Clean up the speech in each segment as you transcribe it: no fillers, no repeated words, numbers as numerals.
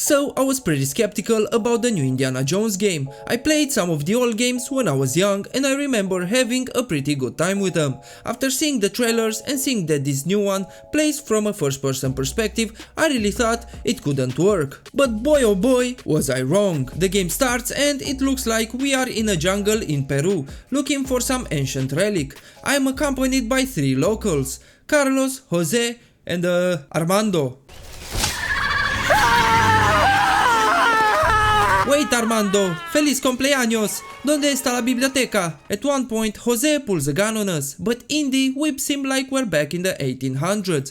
so I was pretty skeptical about the new Indiana Jones game. I played some of the old games when I was young and I remember having a pretty good time with them. After seeing the trailers and seeing that this new one plays from a first-person perspective, I really thought it couldn't work. But boy oh boy, was I wrong. The game starts and it looks like we are in a jungle in Peru, looking for some ancient relic. I am accompanied by 3 locals, Carlos, Jose and Armando. Wait Armando, feliz cumpleaños! ¿Dónde está la biblioteca? At one point, Jose pulls a gun on us, but Indy whips him like we're back in the 1800s.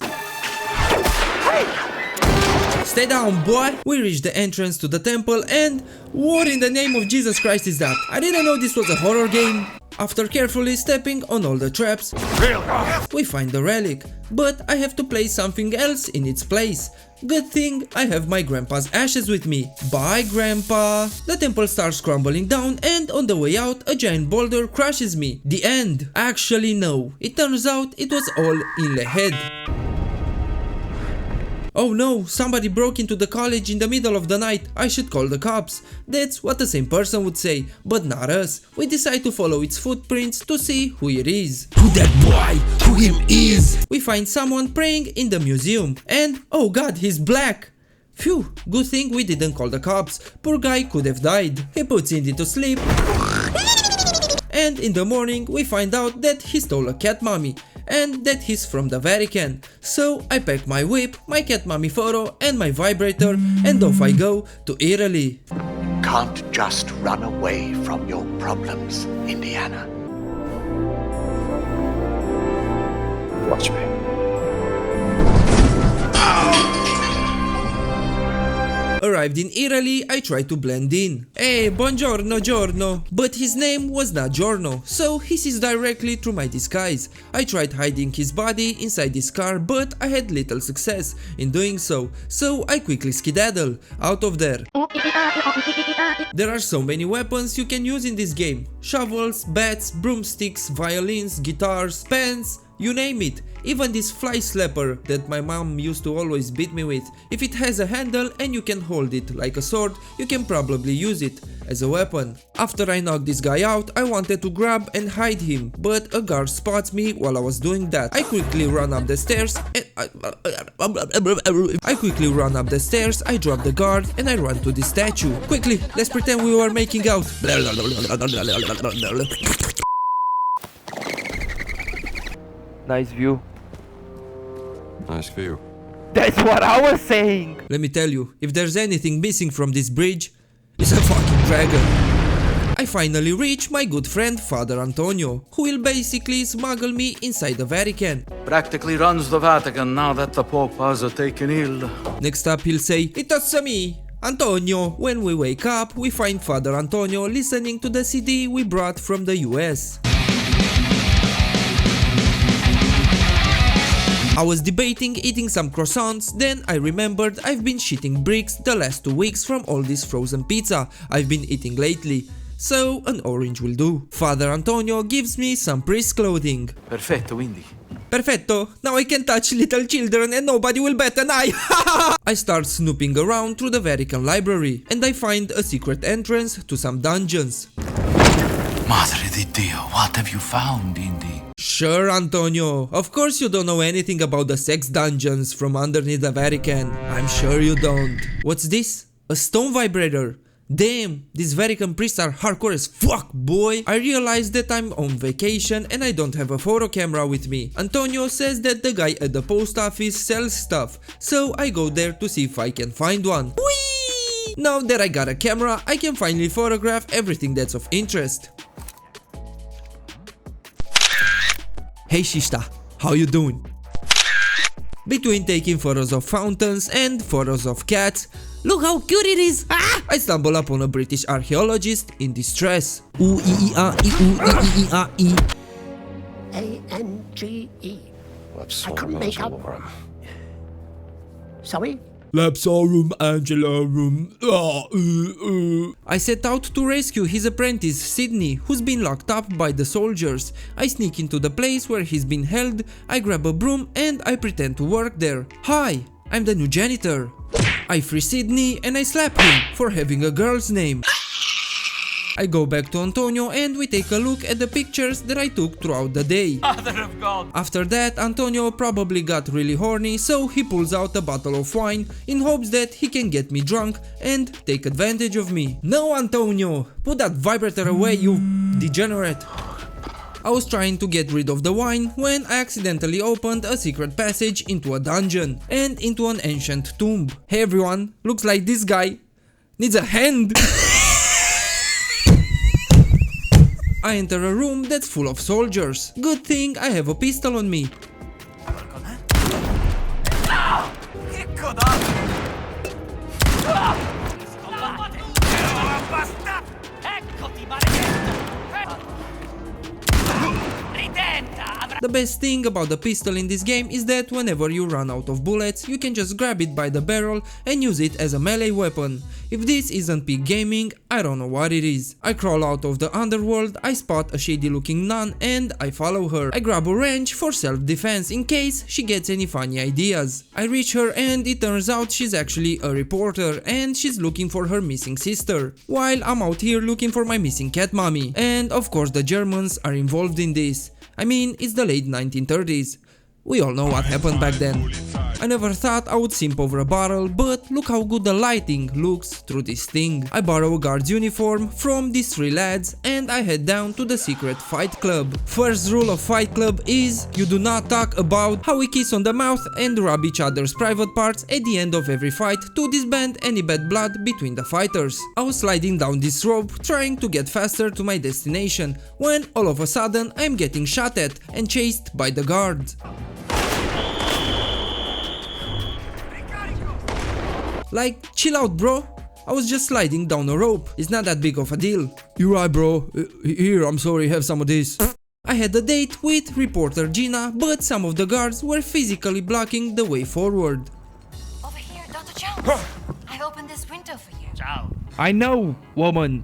Stay down, boy! We reach the entrance to the temple and... what in the name of Jesus Christ is that? I didn't know this was a horror game. After carefully stepping on all the traps, we find the relic, but I have to place something else in its place. Good thing I have my grandpa's ashes with me. Bye grandpa! The temple starts crumbling down and on the way out a giant boulder crushes me. The end. Actually no, it turns out it was all in the head. Oh no, somebody broke into the college in the middle of the night, I should call the cops. That's what the same person would say, but not us. We decide to follow its footprints to see who it is. Who that boy? Who him is? We find someone praying in the museum and oh god, he's black. Phew, good thing we didn't call the cops, poor guy could have died. He puts Indy to sleep and in the morning we find out that he stole a cat mommy and that he's from the Vatican. So I pack my whip, my cat mommy photo and my vibrator and off I go to Italy. Can't just run away from your problems, Indiana. Watch me. Arrived in Italy, I tried to blend in. Hey, buongiorno, giorno. But his name was not Giorno, so he sees directly through my disguise. I tried hiding his body inside his car, but I had little success in doing so I quickly skedaddle out of there. There are so many weapons you can use in this game. Shovels, bats, broomsticks, violins, guitars, pens, you name it. Even this fly slapper that my mom used to always beat me with. If it has a handle and you can hold it like a sword, you can probably use it as a weapon. After I knocked this guy out, I wanted to grab and hide him, but a guard spots me while I was doing that. I quickly run up the stairs and I drop the guard and I run to the statue. Quickly, let's pretend we were making out. Nice view. Nice view. That's what I was saying! Let me tell you, if there's anything missing from this bridge, it's a fucking dragon. I finally reach my good friend Father Antonio, who will basically smuggle me inside the Vatican. Practically runs the Vatican now that the Pope has taken ill. Next up he'll say, "It's me, Antonio." When we wake up, we find Father Antonio listening to the CD we brought from the US. I was debating eating some croissants, then I remembered I've been shitting bricks the last 2 weeks from all this frozen pizza I've been eating lately. So an orange will do. Father Antonio gives me some priest clothing. Perfetto, Indy. Perfetto, now I can touch little children and nobody will bat an eye. I start snooping around through the Vatican library and I find a secret entrance to some dungeons. Madre di Dio, what have you found, Indy? Sure, Antonio. Of course you don't know anything about the sex dungeons from underneath the Vatican. I'm sure you don't. What's this? A stone vibrator. Damn, these Vatican priests are hardcore as fuck, boy. I realize that I'm on vacation and I don't have a photo camera with me. Antonio says that the guy at the post office sells stuff, so I go there to see if I can find one. Whee! Now that I got a camera, I can finally photograph everything that's of interest. Hey Shista, how you doing? Between taking photos of fountains and photos of cats, look how cute it is! Ah! I stumble upon a British archaeologist in distress. A-N-G-E. I couldn't make out. Sorry? Lapsorum Angelarum. I set out to rescue his apprentice Sydney, who's been locked up by the soldiers. I sneak into the place where he's been held, I grab a broom and I pretend to work there. Hi, I'm the new janitor. I free Sydney and I slap him for having a girl's name. I go back to Antonio and we take a look at the pictures that I took throughout the day. Mother of God! After that, Antonio probably got really horny, so he pulls out a bottle of wine in hopes that he can get me drunk and take advantage of me. No, Antonio! Put that vibrator away, you degenerate! I was trying to get rid of the wine when I accidentally opened a secret passage into a dungeon and into an ancient tomb. Hey everyone, looks like this guy needs a hand! I enter a room that's full of soldiers. Good thing I have a pistol on me. The best thing about the pistol in this game is that whenever you run out of bullets, you can just grab it by the barrel and use it as a melee weapon. If this isn't peak gaming, I don't know what it is. I crawl out of the underworld, I spot a shady looking nun and I follow her. I grab a wrench for self-defense in case she gets any funny ideas. I reach her and it turns out she's actually a reporter and she's looking for her missing sister, while I'm out here looking for my missing cat mommy. And of course the Germans are involved in this. I mean, it's the late 1930s. We all know what happened back then. I never thought I would simp over a bottle, but look how good the lighting looks through this thing. I borrow a guard's uniform from these three lads and I head down to the secret fight club. First rule of fight club is you do not talk about how we kiss on the mouth and rub each other's private parts at the end of every fight to disband any bad blood between the fighters. I was sliding down this rope trying to get faster to my destination when all of a sudden I'm getting shot at and chased by the guards. Like, chill out bro, I was just sliding down a rope, it's not that big of a deal. You're right bro, here I'm sorry, have some of this. I had a date with reporter Gina, but some of the guards were physically blocking the way forward. Over here, Dr. Jones. I opened this window for you. Ciao. I know, woman.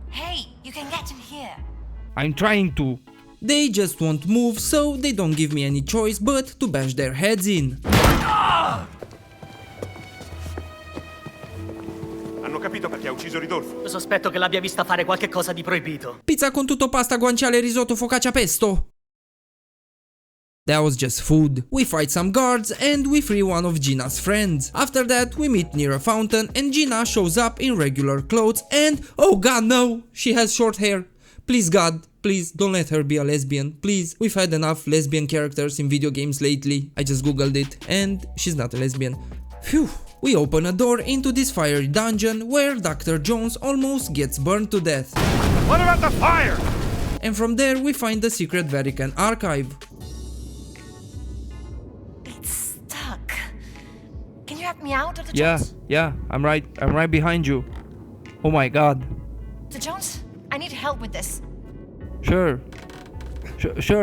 Hey, you can get in here. I'm trying to. They just won't move, so they don't give me any choice but to bash their heads in. Hanno capito perché ha ucciso Ridolfo? Sospetto che l'abbia vista fare qualche cosa di proibito. Pizza con tutto, pasta, guanciale, risotto, focaccia, pesto. That was just food. We fight some guards and we free one of Gina's friends. After that we meet near a fountain and Gina shows up in regular clothes and oh god no, she has short hair. Please God, please don't let her be a lesbian, please. We've had enough lesbian characters in video games lately. I just googled it and she's not a lesbian. Phew. We open a door into this fiery dungeon where Dr. Jones almost gets burned to death. What about the fire? And from there we find the secret Vatican archive. It's stuck. Can you help me out, Dr. Yeah, Jones? yeah, I'm right behind you. Oh my god. Dr. Jones, I need help with this. Sure,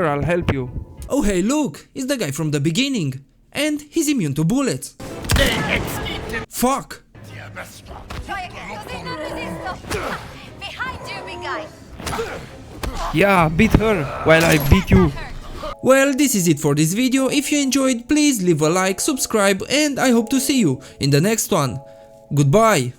I'll help you. Oh hey look, it's the guy from the beginning. And he's immune to bullets. Fuck! Behind you, big guy. Yeah, beat her while I beat you. Well, this is it for this video. If you enjoyed, please leave a like, subscribe, and I hope to see you in the next one. Goodbye!